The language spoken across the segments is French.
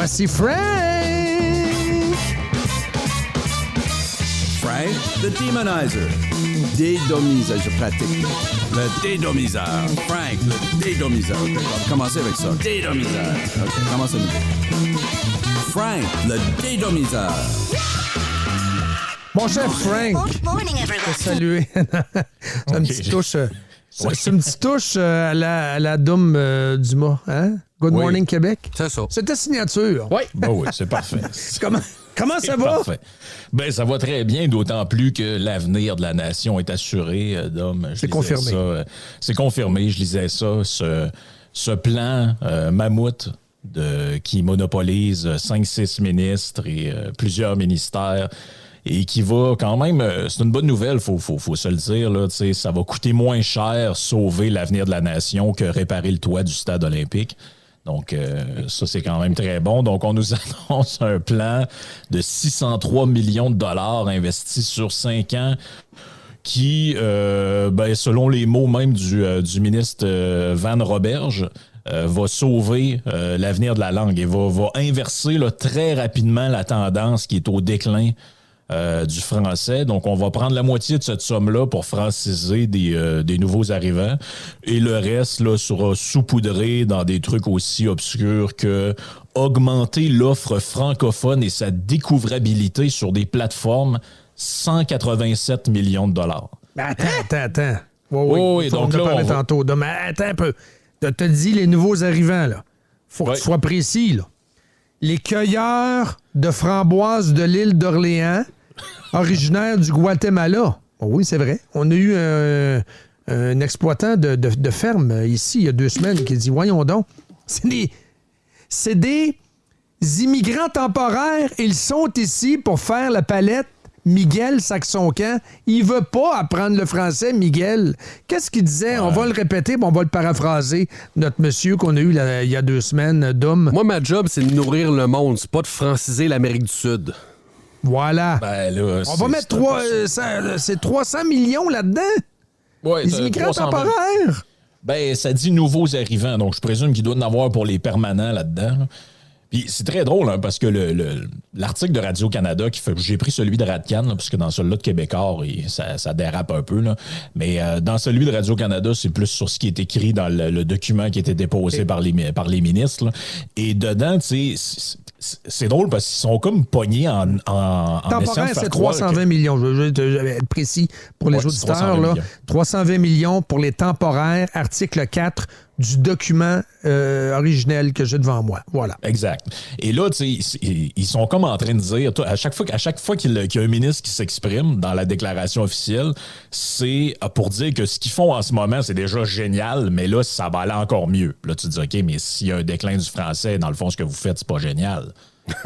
Voici Frank! Frank, the Demonizer. Dédomiseur, je pratique. Le dédomiseur. Frank, le dédomiseur. OK, on va commencer avec ça. Dédomiseur. OK, commence à nouveau. Frank, le dédomiseur. Mon cher Frank, saluer. C'est une petite touche. C'est une petite touche à la Dom Dumas, hein? Good Morning Québec. C'est ça. C'est ta signature. Oui. Ben oui, c'est parfait. Comment ça va? Parfait. Ben, ça va très bien, d'autant plus que l'avenir de la nation est assuré, Dom. C'est confirmé. C'est confirmé, je lisais ça. Ce plan mammouth qui monopolise 5-6 ministres et plusieurs ministères et qui va quand même... c'est une bonne nouvelle, faut se le dire. Là, ça va coûter moins cher sauver l'avenir de la nation que réparer le toit du stade olympique. Donc, ça, c'est quand même très bon. Donc, on nous annonce un plan de 603 millions de dollars investis sur 5 ans qui, selon les mots même du ministre Van Roberge, va sauver l'avenir de la langue et va inverser là, très rapidement la tendance qui est au déclin du français. Donc, on va prendre la moitié de cette somme-là pour franciser des nouveaux arrivants. Et le reste là, sera saupoudré dans des trucs aussi obscurs que augmenter l'offre francophone et sa découvrabilité sur des plateformes, 187 millions de dollars. Attends. Oui. Donc on en parlait tantôt. Mais attends un peu. T'as dit les nouveaux arrivants, là. Faut que tu sois précis, là. Les cueilleurs de framboises de l'île d'Orléans, originaires du Guatemala. Oh oui, c'est vrai. On a eu un exploitant de ferme ici, il y a 2 semaines, qui dit, voyons donc, c'est des immigrants temporaires. Ils sont ici pour faire la palette Miguel Saxoncan. Il veut pas apprendre le français, Miguel. Qu'est-ce qu'il disait? Ouais. On va le répéter, on va le paraphraser. Notre monsieur qu'on a eu il y a 2 semaines, Dom. Moi, ma job, c'est de nourrir le monde. C'est pas de franciser l'Amérique du Sud. Voilà. Ben, là, on va mettre 300 millions là-dedans. Ouais, les immigrants temporaires. Ben, ça dit nouveaux arrivants. Donc, je présume qu'il doit en avoir pour les permanents là-dedans. Là. Puis c'est très drôle, hein, parce que l'article de Radio-Canada, j'ai pris celui de Radcan, là, parce que dans celui-là de Québécois, ça dérape un peu. Là. Mais dans celui de Radio-Canada, c'est plus sur ce qui est écrit dans le document qui a été déposé par les ministres. Là. Et dedans, tu sais, c'est drôle parce qu'ils sont comme pognés en temporaire, c'est 320 millions. Je vais être précis pour les auditeurs. 320 millions pour les temporaires, article 4 du document originel que j'ai devant moi. Voilà. Exact. Et là, tu sais, ils sont comme en train de dire, à chaque fois qu'il y a un ministre qui s'exprime dans la déclaration officielle, c'est pour dire que ce qu'ils font en ce moment, c'est déjà génial, mais là, ça va aller encore mieux. Là, tu te dis, OK, mais s'il y a un déclin du français, dans le fond, ce que vous faites, c'est pas génial.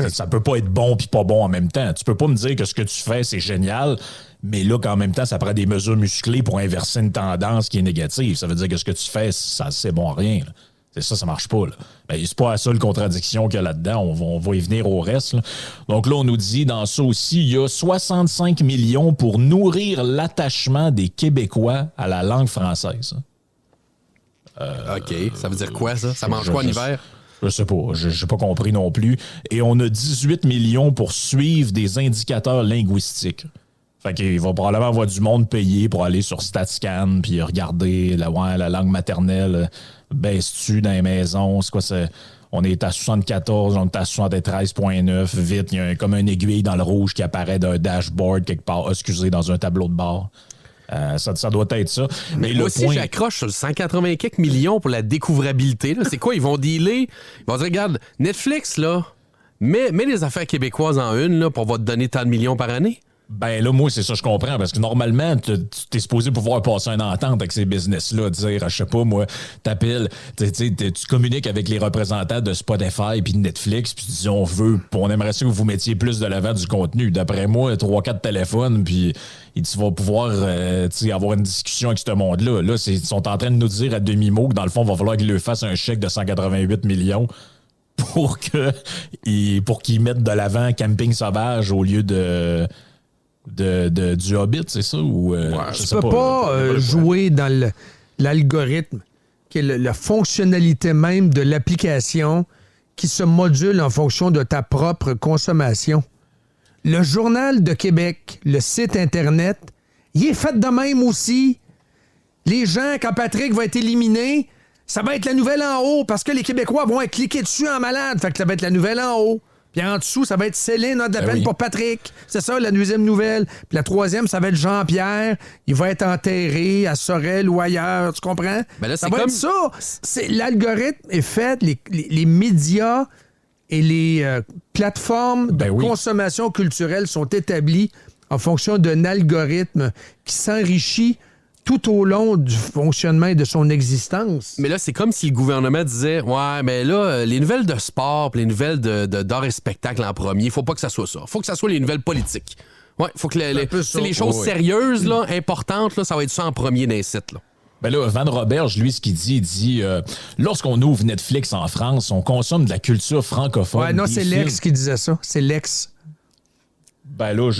Ça peut pas être bon puis pas bon en même temps. Tu peux pas me dire que ce que tu fais, c'est génial, mais là, qu'en même temps, ça prend des mesures musclées pour inverser une tendance qui est négative. Ça veut dire que ce que tu fais, c'est bon à rien. Là. C'est ça marche pas. Là. Ben, c'est pas la seule contradiction qu'il y a là-dedans. On va y venir au reste. Là. Donc là, on nous dit dans ça aussi, il y a 65 millions pour nourrir l'attachement des Québécois à la langue française. OK. Ça veut dire quoi, ça? Ça mange quoi en hiver? Je sais pas, j'ai pas compris non plus. Et on a 18 millions pour suivre des indicateurs linguistiques. Fait qu'il va probablement avoir du monde payé pour aller sur StatScan puis regarder la langue maternelle baisse-tu dans les maisons. C'est quoi, on est à 74, on est à 73,9. Vite, il y a comme une aiguille dans le rouge qui apparaît d'un dashboard quelque part, dans un tableau de bord. Ça doit être ça. Mais moi aussi, j'accroche sur le 180 quelques millions pour la découvrabilité. Là. C'est quoi? Ils vont dealer. Ils vont dire, regarde, Netflix, là, mets les affaires québécoises en une, là, pour on va te donner tant de millions par année. Ben là, moi, c'est ça, je comprends, parce que normalement, tu es supposé pouvoir passer une entente avec ces business-là, dire, je sais pas, moi, t'appelles, tu communiques avec les représentants de Spotify puis de Netflix, puis tu dis, on aimerait ça que vous mettiez plus de l'avant du contenu. D'après moi, 3-4 téléphones, puis tu vas pouvoir avoir une discussion avec ce monde-là. Là, ils sont en train de nous dire à demi-mot que dans le fond, il va falloir qu'ils leur fassent un chèque de 188 millions pour qu'ils mettent de l'avant Camping Sauvage au lieu du Hobbit, c'est ça? Ou, tu peux pas jouer dans l'algorithme, qui est la fonctionnalité même de l'application qui se module en fonction de ta propre consommation. Le Journal de Québec, le site Internet, il est fait de même aussi. Les gens, quand Patrick va être éliminé, ça va être la nouvelle en haut parce que les Québécois vont être cliqués dessus en malade. Fait que ça va être la nouvelle en haut. Puis en dessous, ça va être Céline a de la peine pour Patrick. C'est ça, la deuxième nouvelle. Puis la troisième, ça va être Jean-Pierre. Il va être enterré à Sorel ou ailleurs. Tu comprends? Ben là, ça va être ça. L'algorithme est fait. Les médias et les plateformes de consommation culturelle sont établis en fonction d'un algorithme qui s'enrichit tout au long du fonctionnement et de son existence. Mais là, c'est comme si le gouvernement disait « Ouais, mais là, les nouvelles de sport, les nouvelles d'art et spectacle en premier, faut pas que ça soit ça. Faut que ça soit les nouvelles politiques. Ouais, faut que les choses sérieuses, là, importantes, là, ça va être ça en premier dans les sites, là. » Ben là, Van Roberge, lui, ce qu'il dit, il dit lorsqu'on ouvre Netflix en France, on consomme de la culture francophone. Ouais, non, c'est l'ex qui disait ça. C'est l'ex. Ben là,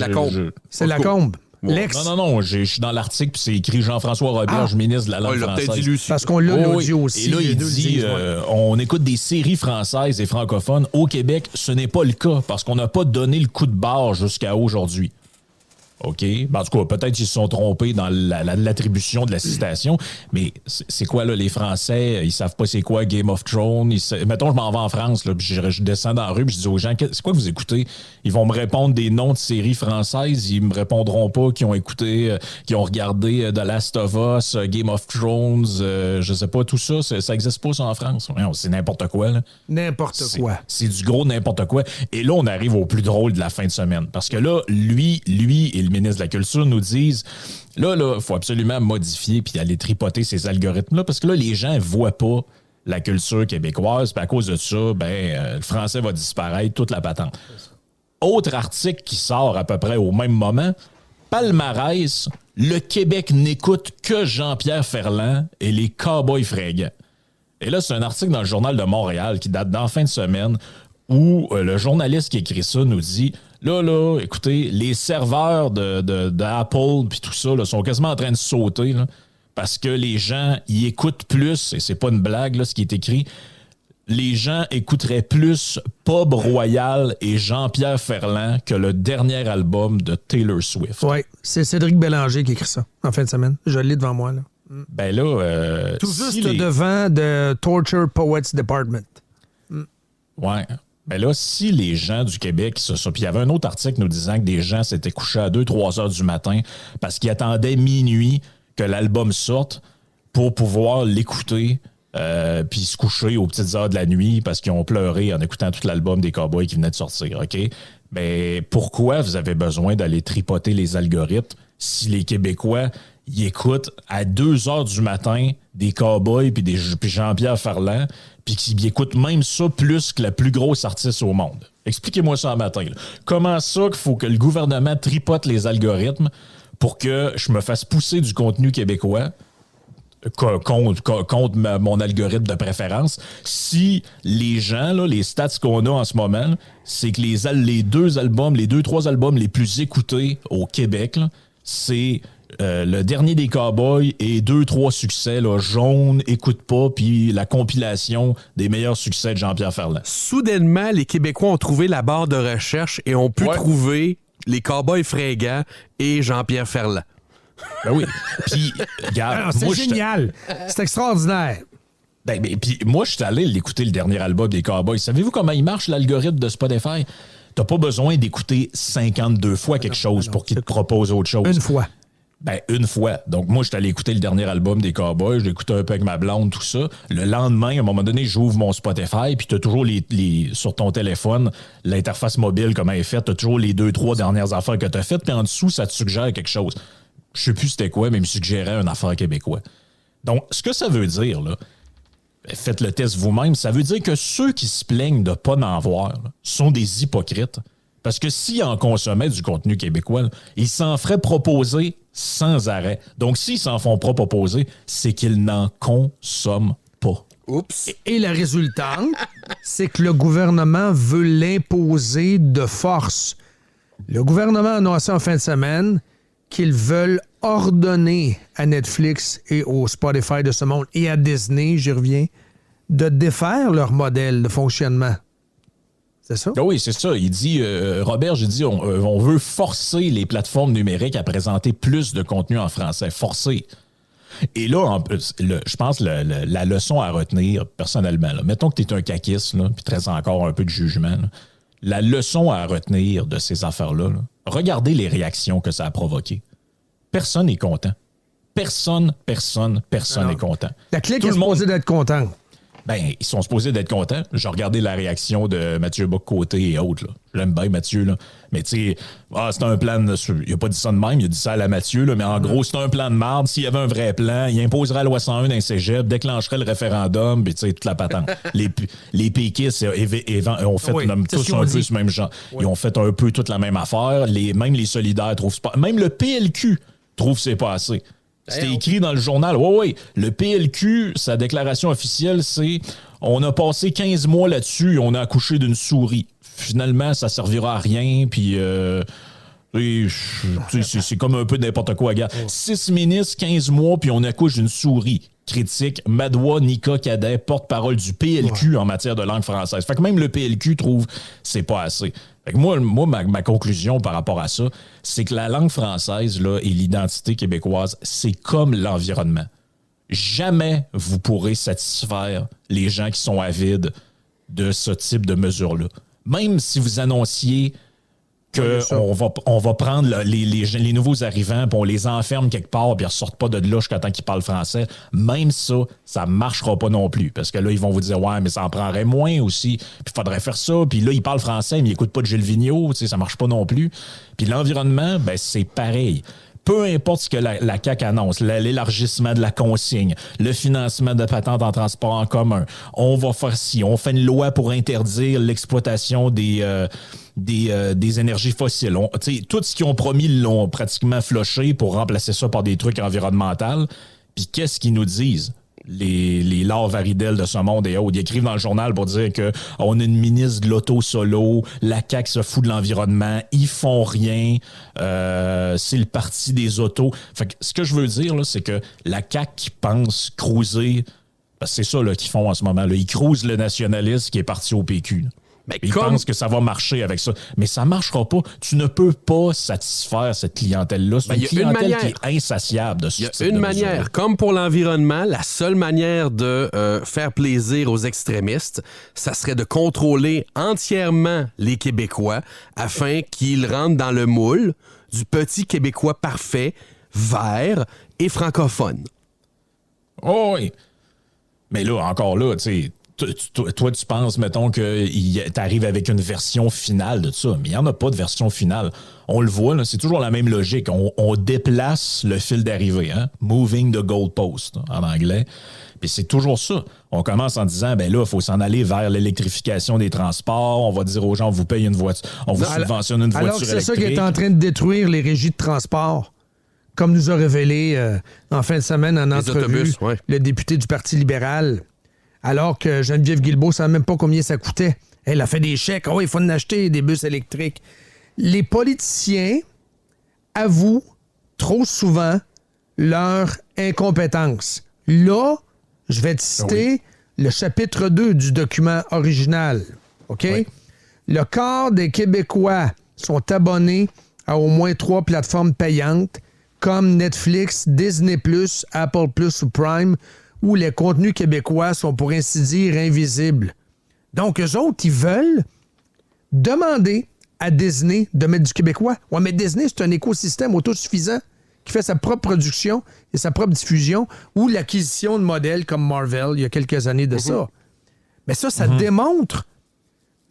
c'est Lacombe. L'ex. Non, je suis dans l'article, puis c'est écrit Jean-François Roberge, ministre de la langue française. Parce qu'on l'a l'audio aussi. Et là, il dit, on écoute des séries françaises et francophones. Au Québec, ce n'est pas le cas, parce qu'on n'a pas donné le coup de barre jusqu'à aujourd'hui. OK? Ben, en tout cas, peut-être qu'ils se sont trompés dans l'attribution de la citation, mais c'est quoi, là, les Français, ils savent pas c'est quoi Game of Thrones. Mettons, je m'en vais en France, là, puis je descends dans la rue, puis je dis aux gens, c'est quoi que vous écoutez? Ils vont me répondre des noms de séries françaises, ils me répondront pas qu'ils ont écouté, qu'ils ont regardé The Last of Us, Game of Thrones, je sais pas, tout ça, ça existe pas, ça, en France. C'est n'importe quoi, là. N'importe quoi. C'est du gros n'importe quoi. Et là, on arrive au plus drôle de la fin de semaine, parce que là, lui et le ministre de la Culture nous disent là, il faut absolument modifier puis aller tripoter ces algorithmes-là parce que là, les gens ne voient pas la culture québécoise puis à cause de ça, le français va disparaître, toute la patente. Autre article qui sort à peu près au même moment, palmarès, le Québec n'écoute que Jean-Pierre Ferland et les Cowboys fringants. Et là, c'est un article dans le Journal de Montréal qui date d'en fin de semaine où le journaliste qui écrit ça nous dit là, écoutez, les serveurs d'Apple puis tout ça là, sont quasiment en train de sauter là, parce que les gens y écoutent plus, et c'est pas une blague là, ce qui est écrit, les gens écouteraient plus Pub Royal et Jean-Pierre Ferland que le dernier album de Taylor Swift. Oui, c'est Cédric Bélanger qui écrit ça en fin de semaine. Je l'ai devant moi. Là. Ben là... tout juste devant de Torture Poets Department. Ouais. Ben là, si les gens du Québec, puis il y avait un autre article nous disant que des gens s'étaient couchés à 2-3 heures du matin parce qu'ils attendaient minuit que l'album sorte pour pouvoir l'écouter puis se coucher aux petites heures de la nuit parce qu'ils ont pleuré en écoutant tout l'album des Cowboys qui venait de sortir, OK? Mais pourquoi vous avez besoin d'aller tripoter les algorithmes si les Québécois y écoutent à 2 heures du matin des Cowboys puis Jean-Pierre Ferland puis qu'ils écoutent même ça plus que la plus grosse artiste au monde? Expliquez-moi ça un matin. Là. Comment ça qu'il faut que le gouvernement tripote les algorithmes pour que je me fasse pousser du contenu québécois contre mon algorithme de préférence si les gens, là, les stats qu'on a en ce moment, là, c'est que les 2-3 albums les plus écoutés au Québec, là, c'est le dernier des Cowboys et 2-3 succès, là, Jaune, Écoute pas, puis la compilation des meilleurs succès de Jean-Pierre Ferland. Soudainement, les Québécois ont trouvé la barre de recherche et ont pu trouver les Cowboys fringants et Jean-Pierre Ferland. Ben oui. Puis, regarde, c'est génial. C'est extraordinaire. Puis moi, je suis allé l'écouter le dernier album des Cowboys. Savez-vous comment il marche, l'algorithme de Spotify? T'as pas besoin d'écouter 52 fois quelque chose pour qu'il te propose autre chose. Une fois. Une fois. Donc, moi, je suis allé écouter le dernier album des Cowboys, je l'ai écouté un peu avec ma blonde, tout ça. Le lendemain, à un moment donné, j'ouvre mon Spotify, puis tu as toujours sur ton téléphone, l'interface mobile, comment elle est faite, tu as toujours les 2-3 dernières affaires que tu as faites, puis en dessous, ça te suggère quelque chose. Je sais plus c'était quoi, mais il me suggérait une affaire québécois. Donc, ce que ça veut dire, là, faites le test vous-même, ça veut dire que ceux qui se plaignent de ne pas en voir là, sont des hypocrites. Parce que s'ils en consommaient du contenu québécois, là, ils s'en feraient proposer sans arrêt. Donc, s'ils s'en font pas proposer, c'est qu'ils n'en consomment pas. Oups. Et la résultante, c'est que le gouvernement veut l'imposer de force. Le gouvernement a annoncé en fin de semaine qu'ils veulent ordonner à Netflix et au Spotify de ce monde et à Disney, j'y reviens, de défaire leur modèle de fonctionnement C'est ça? Oui, c'est ça. Il dit, Robert, j'ai dit, on veut forcer les plateformes numériques à présenter plus de contenu en français. Forcer. Et là, je pense la leçon à retenir, personnellement, là, mettons que tu es un caquiste, puis tu restes encore un peu de jugement, là, la leçon à retenir de ces affaires-là, là, regardez les réactions que ça a provoquées. Personne n'est content. Personne n'est content. La clique est supposée d'être contente. Ben, ils sont supposés d'être contents. J'ai regardé la réaction de Mathieu Bock-Côté et autres. Là. J'aime bien Mathieu, là. Mais tu sais, c'est un plan il a pas dit ça de même, il a dit ça à la Mathieu, là, mais en gros, c'est un plan de marde. S'il y avait un vrai plan, il imposerait la loi 101 dans les cégep, déclencherait le référendum, puis tu sais, toute la patente. les péquistes ont fait tous un peu ce même genre. Oui. Ils ont fait un peu toute la même affaire. Même les solidaires trouvent pas. Même le PLQ trouve que c'est pas assez. C'était écrit dans le journal. Oui. Le PLQ, sa déclaration officielle, c'est « On a passé 15 mois là-dessus et on a accouché d'une souris. Finalement, ça servira à rien, puis... c'est comme un peu n'importe quoi. Regarde. 6 ministres, 15 mois, puis on accouche d'une souris. » Critique Madoua Nika Cadet, porte-parole du PLQ en matière de langue française. Fait que même le PLQ trouve que c'est pas assez. Fait que moi ma conclusion par rapport à ça, c'est que la langue française là, et l'identité québécoise, c'est comme l'environnement. Jamais vous pourrez satisfaire les gens qui sont avides de ce type de mesures-là. Même si vous annonciez qu'on va prendre les nouveaux arrivants, puis on les enferme quelque part, puis ils ne ressortent pas de là jusqu'à temps qu'ils parlent français. Même ça ne marchera pas non plus. Parce que là, ils vont vous dire, ouais, mais ça en prendrait moins aussi. Puis il faudrait faire ça. Puis là, ils parlent français, mais ils n'écoutent pas de Gilles Vigneault. Ça ne marche pas non plus. Puis l'environnement, ben, c'est pareil. Peu importe ce que la CAQ annonce, l'élargissement de la consigne, le financement de patentes en transport en commun, on va faire ci, on fait une loi pour interdire l'exploitation des énergies fossiles. Tout ce qu'ils ont promis, ils l'ont pratiquement floché pour remplacer ça par des trucs environnementaux. Puis qu'est-ce qu'ils nous disent? Les Laure Varidel de ce monde et autres, ils écrivent dans le journal pour dire qu'on a une ministre de l'auto solo, la CAQ se fout de l'environnement, ils font rien, c'est le parti des autos. Fait que ce que je veux dire, là, c'est que la CAQ qui pense cruiser, parce que c'est ça là, qu'ils font en ce moment, là, ils cruisent le nationaliste qui est parti au PQ. Ils pensent que ça va marcher avec ça. Mais ça ne marchera pas. Tu ne peux pas satisfaire cette clientèle-là. C'est une clientèle qui est insatiable de ce type de mesure. Il y a une manière. Comme pour l'environnement, la seule manière de faire plaisir aux extrémistes, ça serait de contrôler entièrement les Québécois afin qu'ils rentrent dans le moule du petit Québécois parfait, vert et francophone. Oh oui. Mais là, encore là, tu sais... Toi, tu penses, mettons, que t'arrives avec une version finale de ça, mais il n'y en a pas de version finale. On le voit, là, c'est toujours la même logique. On déplace le fil d'arrivée, hein? Moving the goalpost en anglais. Puis c'est toujours ça. On commence en disant, ben là, il faut s'en aller vers l'électrification des transports. On va dire aux gens, on vous paye une voiture, on vous subventionne une voiture électrique. Alors c'est ça qui est en train de détruire les régies de transport, comme nous a révélé en fin de semaine en entrevue le député du Parti libéral. Alors que Geneviève Guilbeault ne savait même pas combien ça coûtait. Elle a fait des chèques. Oh, il faut en acheter des bus électriques. Les politiciens avouent trop souvent leur incompétence. Là, je vais te citer le chapitre 2 du document original. OK? Oui. Le quart des Québécois sont abonnés à au moins 3 plateformes payantes comme Netflix, Disney+, Apple+, ou Prime, où les contenus québécois sont, pour ainsi dire, invisibles. Donc, eux autres, ils veulent demander à Disney de mettre du québécois. Ouais, mais Disney, c'est un écosystème autosuffisant qui fait sa propre production et sa propre diffusion, ou l'acquisition de modèles comme Marvel, il y a quelques années de ça. Mais ça démontre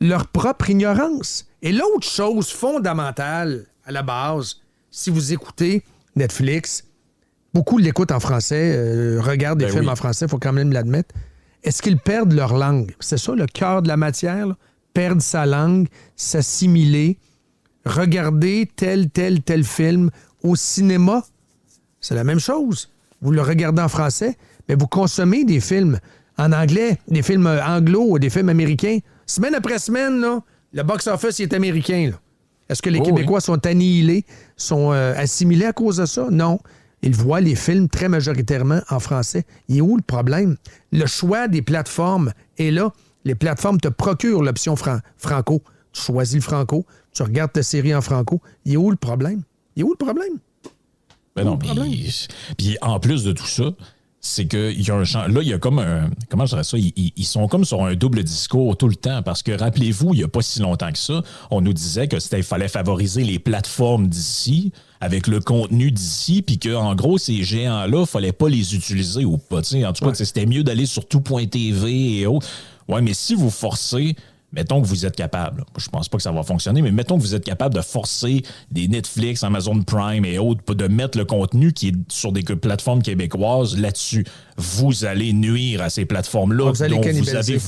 leur propre ignorance. Et l'autre chose fondamentale, à la base, si vous écoutez Netflix, beaucoup l'écoutent en français, regardent des films en français, il faut quand même l'admettre. Est-ce qu'ils perdent leur langue? C'est ça, le cœur de la matière, là? Perdre sa langue, s'assimiler, regarder tel film au cinéma. C'est la même chose. Vous le regardez en français, mais vous consommez des films en anglais, des films anglo ou des films américains. Semaine après semaine, là, le box-office est américain. Là. Est-ce que les Québécois sont annihilés, sont assimilés à cause de ça? Non. Ils voient les films très majoritairement en français. Il est où le problème? Le choix des plateformes est là. Les plateformes te procurent l'option franco. Tu choisis le franco, tu regardes ta série en franco. Il est où le problème? Ben non, puis en plus de tout ça, c'est qu'il y a un champ. Là, il y a comme un. Comment je dirais ça? Ils sont comme sur un double discours tout le temps. Parce que rappelez-vous, il n'y a pas si longtemps que ça, on nous disait qu'il fallait favoriser les plateformes d'ici avec le contenu d'ici, puis qu'en gros, ces géants-là, il ne fallait pas les utiliser ou pas. En tout cas, c'était mieux d'aller sur tout.tv et autres. Ouais, mais si vous forcez. Mettons que vous êtes capable, je pense pas que ça va fonctionner, mais mettons que vous êtes capable de forcer des Netflix, Amazon Prime et autres, de mettre le contenu qui est sur des plateformes québécoises là-dessus. Vous allez nuire à ces plateformes-là. Donc, vous allez cannibaliser.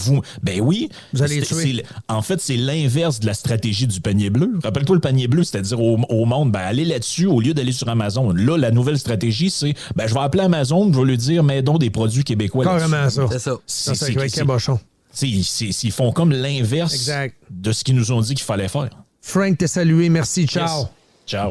Ben oui. Vous allez tuer. En fait, c'est l'inverse de la stratégie du panier bleu. Rappelle-toi le panier bleu, c'est-à-dire au monde, allez là-dessus au lieu d'aller sur Amazon. Là, la nouvelle stratégie, c'est je vais appeler Amazon, je vais lui dire, mais donc des produits québécois là-dessus. Carrément ça. C'est ça. C'est avec cabochon. Ils font comme l'inverse de ce qu'ils nous ont dit qu'il fallait faire. Frank, t'es salué. Merci. Ciao. Yes. Ciao.